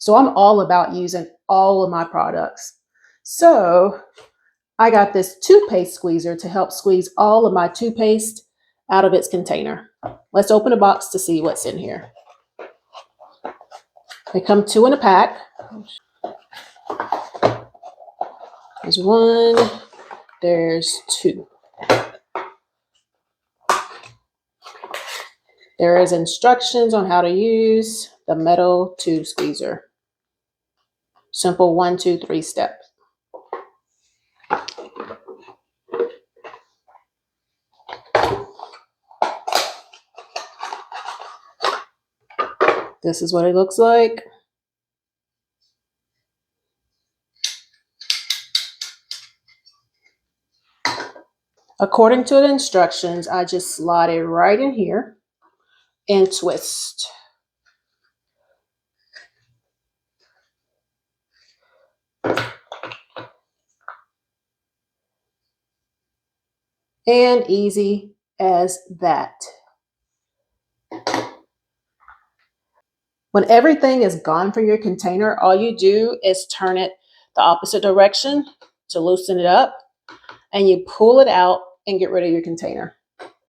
So I'm all about using all of my products. So I got this toothpaste squeezer to help squeeze all of my toothpaste out of its container. Let's open a box to see what's in here. They come 2 in a pack. There's 1, there's 2. There is instructions on how to use the metal tooth squeezer. Simple 1, 2, 3 steps. This is what it looks like. According to the instructions, I just slide it right in here and twist. And easy as that. When everything is gone from your container, all you do is turn it the opposite direction to loosen it up, and you pull it out and get rid of your container.